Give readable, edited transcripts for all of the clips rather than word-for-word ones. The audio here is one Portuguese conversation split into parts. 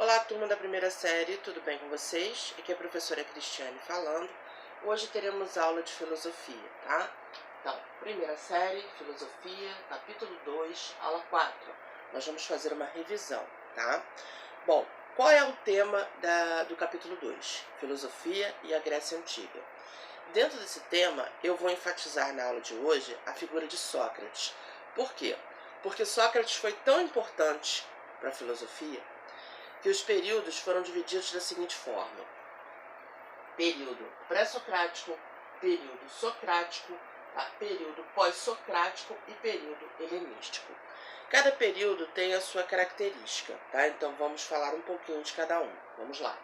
Olá, turma da primeira série, tudo bem com vocês? Aqui é a professora Cristiane falando. Hoje teremos aula de filosofia, tá? Então, primeira série, filosofia, capítulo 2, aula 4. Nós vamos fazer uma revisão, tá? Bom, qual é o tema do capítulo 2? Filosofia e a Grécia Antiga. Dentro desse tema, eu vou enfatizar na aula de hoje a figura de Sócrates. Por quê? Porque Sócrates foi tão importante para a filosofia que os períodos foram divididos da seguinte forma: período pré-socrático, período socrático, período pós-socrático e período helenístico. Cada período tem a sua característica, tá? Então vamos falar um pouquinho de cada um. Vamos lá.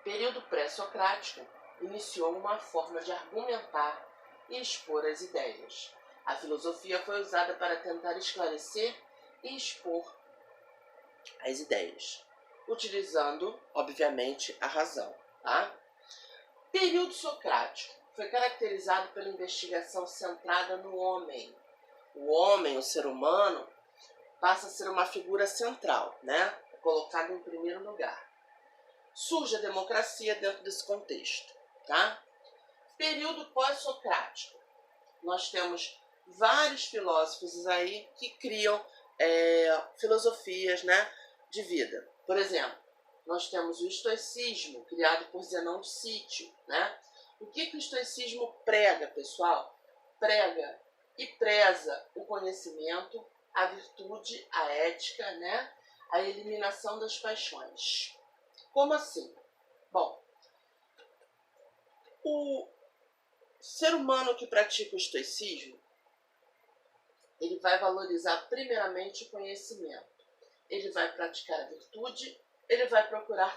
Período pré-socrático iniciou uma forma de argumentar e expor as ideias. A filosofia foi usada para tentar esclarecer e expor as ideias, utilizando, obviamente, a razão. Tá? Período socrático foi caracterizado pela investigação centrada no homem. O homem, o ser humano, passa a ser uma figura central, né? Colocado em primeiro lugar. Surge a democracia dentro desse contexto. Tá? Período pós-socrático. Nós temos vários filósofos aí que criam filosofias, né, de vida. Por exemplo, nós temos o estoicismo, criado por Zenão de Cítio. Né? O que o estoicismo prega, pessoal? Prega e preza o conhecimento, a virtude, a ética, né? A eliminação das paixões. Como assim? Bom, o ser humano que pratica o estoicismo, ele vai valorizar primeiramente o conhecimento. Ele vai praticar a virtude, ele vai procurar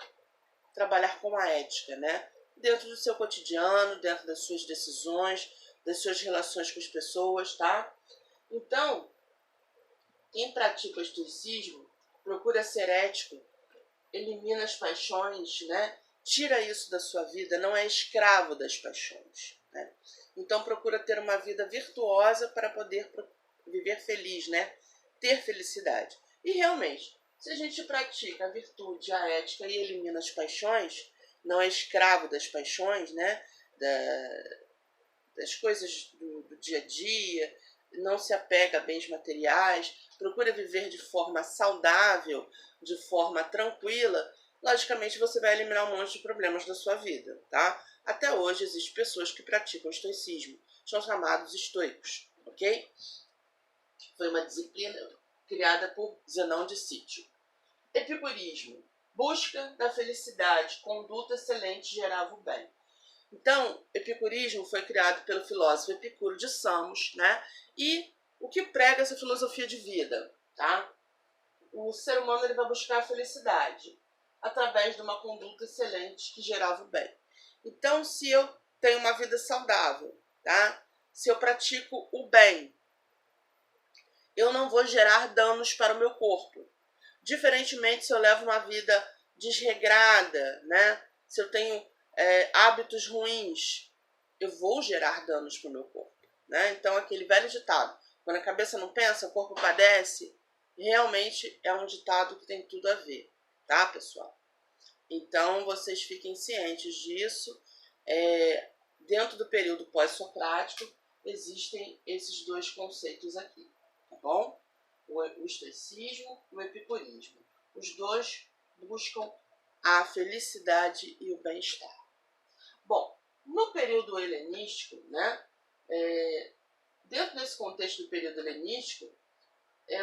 trabalhar com a ética, né? Dentro do seu cotidiano, dentro das suas decisões, das suas relações com as pessoas, tá? Então, quem pratica o estoicismo procura ser ético, elimina as paixões, né? Tira isso da sua vida, não é escravo das paixões, né? Então procura ter uma vida virtuosa para poder viver feliz, né? Ter felicidade. E realmente, se a gente pratica a virtude, a ética e elimina as paixões, não é escravo das paixões, né? Das coisas do dia a dia, não se apega a bens materiais, procura viver de forma saudável, de forma tranquila, logicamente você vai eliminar um monte de problemas da sua vida, tá? Até hoje existem pessoas que praticam o estoicismo, são chamados estoicos, ok? Foi uma disciplina criada por Zenão de Cítio. Epicurismo, busca da felicidade, conduta excelente gerava o bem. Então, epicurismo foi criado pelo filósofo Epicuro de Samos, né? E o que prega essa filosofia de vida, tá? O ser humano ele vai buscar a felicidade através de uma conduta excelente que gerava o bem. Então, se eu tenho uma vida saudável, tá? Se eu pratico o bem, eu não vou gerar danos para o meu corpo. Diferentemente, se eu levo uma vida desregrada, né? Se eu tenho hábitos ruins, eu vou gerar danos para o meu corpo. Né? Então, aquele velho ditado, quando a cabeça não pensa, o corpo padece, realmente é um ditado que tem tudo a ver. Tá, pessoal? Então, vocês fiquem cientes disso. Dentro do período pós-socrático, existem esses dois conceitos aqui. Tá bom? O estoicismo e o epicurismo. Os dois buscam a felicidade e o bem-estar. Bom, no período helenístico, né, dentro desse contexto do período helenístico,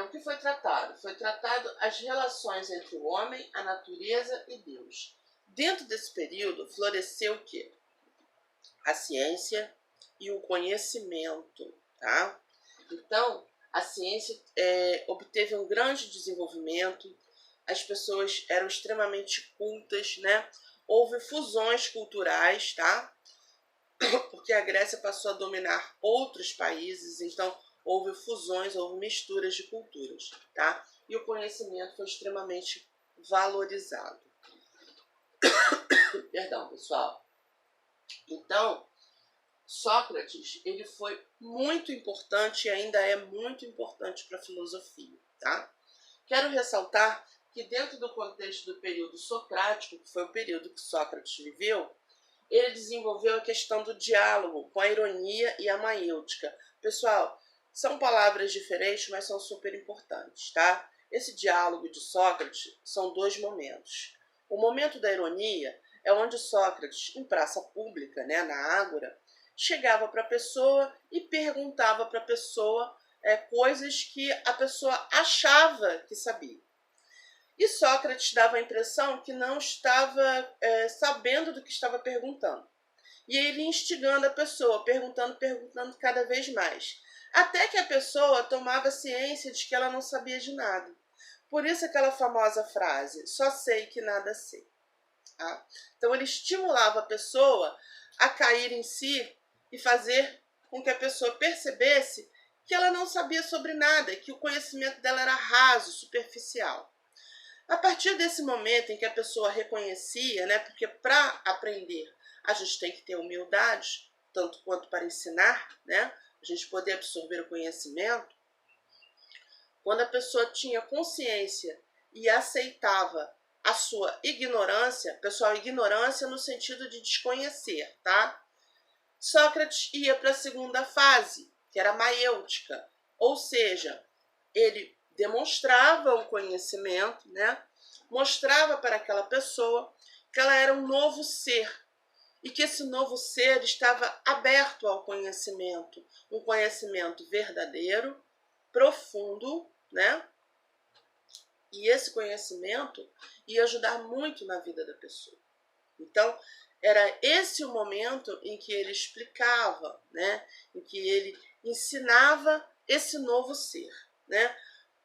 o que foi tratado? Foi tratado as relações entre o homem, a natureza e Deus. Dentro desse período, floresceu o quê? A ciência e o conhecimento, tá? Então, a ciência obteve um grande desenvolvimento, as pessoas eram extremamente cultas, né? Houve fusões culturais, tá? Porque a Grécia passou a dominar outros países, então houve fusões, houve misturas de culturas, tá? E o conhecimento foi extremamente valorizado. Perdão, pessoal. Então, Sócrates, ele foi muito importante e ainda é muito importante para a filosofia, tá? Quero ressaltar que dentro do contexto do período socrático, que foi o período que Sócrates viveu, ele desenvolveu a questão do diálogo com a ironia e a maiêutica. Pessoal, são palavras diferentes, mas são super importantes, tá? Esse diálogo de Sócrates são dois momentos. O momento da ironia é onde Sócrates, em praça pública, né, na ágora, chegava para a pessoa e perguntava para a pessoa coisas que a pessoa achava que sabia. E Sócrates dava a impressão que não estava sabendo do que estava perguntando. E ele instigando a pessoa, perguntando cada vez mais. Até que a pessoa tomava ciência de que ela não sabia de nada. Por isso aquela famosa frase, só sei que nada sei. Tá? Então ele estimulava a pessoa a cair em si e fazer com que a pessoa percebesse que ela não sabia sobre nada, que o conhecimento dela era raso, superficial. A partir desse momento em que a pessoa reconhecia, né, porque para aprender a gente tem que ter humildade, tanto quanto para ensinar, né, a gente poder absorver o conhecimento, quando a pessoa tinha consciência e aceitava a sua ignorância, pessoal, ignorância no sentido de desconhecer, tá? Sócrates ia para a segunda fase, que era a maiêutica, ou seja, ele demonstrava o conhecimento, né? Mostrava para aquela pessoa que ela era um novo ser e que esse novo ser estava aberto ao conhecimento, um conhecimento verdadeiro, profundo, né? E esse conhecimento ia ajudar muito na vida da pessoa. Então, era esse o momento em que ele explicava, né? Em que ele ensinava esse novo ser, né?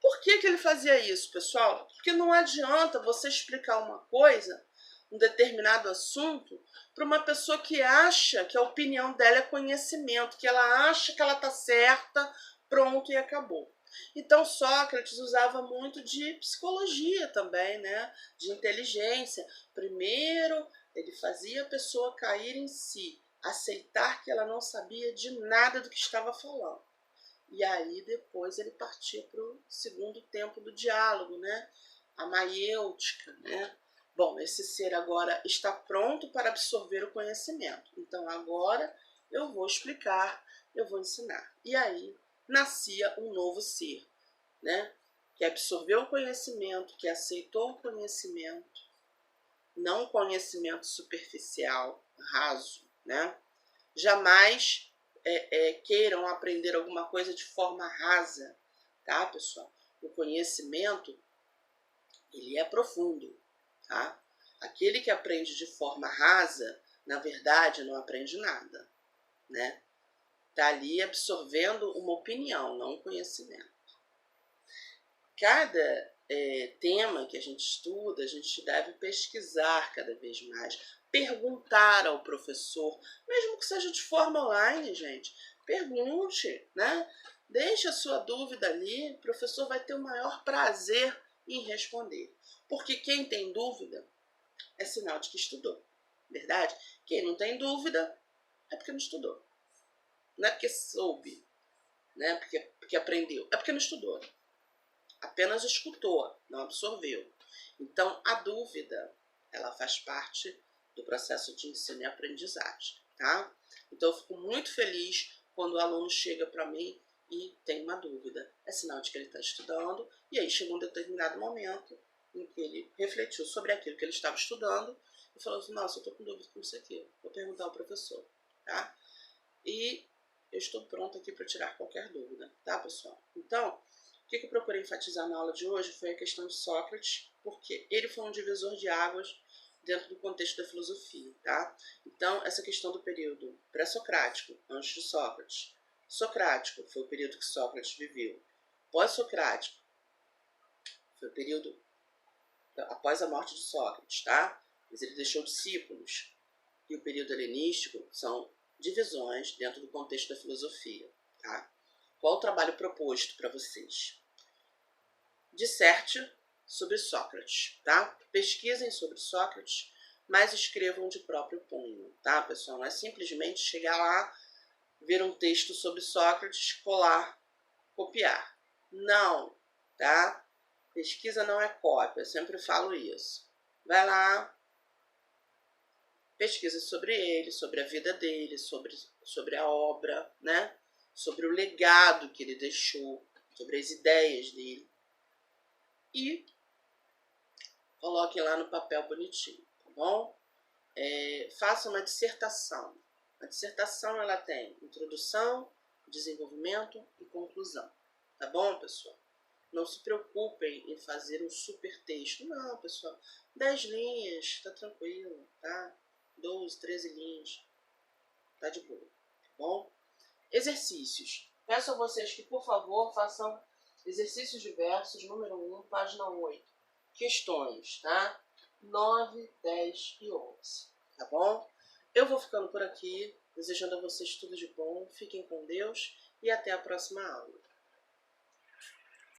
Por que ele fazia isso, pessoal? Porque não adianta você explicar uma coisa, um determinado assunto, para uma pessoa que acha que a opinião dela é conhecimento, que ela acha que ela está certa, pronto e acabou. Então Sócrates usava muito de psicologia também, né? De inteligência. Primeiro ele fazia a pessoa cair em si, aceitar que ela não sabia de nada do que estava falando. E aí depois ele partia para o segundo tempo do diálogo, né? A maiêutica, né? Bom, esse ser agora está pronto para absorver o conhecimento. Então agora eu vou explicar, eu vou ensinar. E aí nascia um novo ser, né? Que absorveu o conhecimento, que aceitou o conhecimento, não conhecimento superficial, raso, né? Jamais queiram aprender alguma coisa de forma rasa, tá, pessoal? O conhecimento, ele é profundo, tá? Aquele que aprende de forma rasa, na verdade, não aprende nada, né? Tá ali absorvendo uma opinião, não um conhecimento. Cada tema que a gente estuda, a gente deve pesquisar cada vez mais, perguntar ao professor, mesmo que seja de forma online, gente. Pergunte, né? Deixe a sua dúvida ali, o professor vai ter o maior prazer em responder. Porque quem tem dúvida é sinal de que estudou, verdade? Quem não tem dúvida é porque não estudou. Não é porque soube, né? Porque aprendeu, é porque não estudou. Apenas escutou, não absorveu. Então, a dúvida, ela faz parte do processo de ensino e aprendizagem, tá? Então, eu fico muito feliz quando o aluno chega para mim e tem uma dúvida. É sinal de que ele está estudando, e aí chegou um determinado momento em que ele refletiu sobre aquilo que ele estava estudando e falou assim, nossa, eu estou com dúvida com isso aqui, vou perguntar ao professor, tá? E eu estou pronto aqui para tirar qualquer dúvida, tá, pessoal? Então, o que eu procurei enfatizar na aula de hoje foi a questão de Sócrates, porque ele foi um divisor de águas dentro do contexto da filosofia, tá? Então, essa questão do período pré-socrático, antes de Sócrates, socrático foi o período que Sócrates viveu, pós-socrático foi o período após a morte de Sócrates, tá? Mas ele deixou discípulos, e o período helenístico são divisões dentro do contexto da filosofia, tá? Qual o trabalho proposto para vocês? Disserte sobre Sócrates, tá? Pesquisem sobre Sócrates, mas escrevam de próprio punho, tá, pessoal? Não é simplesmente chegar lá, ver um texto sobre Sócrates, colar, copiar. Não, tá? Pesquisa não é cópia, eu sempre falo isso. Vai lá, pesquisa sobre ele, sobre a vida dele, sobre a obra, né? Sobre o legado que ele deixou, sobre as ideias dele. E coloque lá no papel bonitinho, tá bom? Faça uma dissertação. A dissertação ela tem introdução, desenvolvimento e conclusão. Tá bom, pessoal? Não se preocupem em fazer um super texto. Não, pessoal. 10 linhas, tá tranquilo, tá? 12, 13 linhas. Tá de boa, tá bom? Exercícios. Peço a vocês que, por favor, façam exercícios diversos, número 1, página 8. Questões, tá? 9, 10 e 11, tá bom? Eu vou ficando por aqui, desejando a vocês tudo de bom. Fiquem com Deus e até a próxima aula.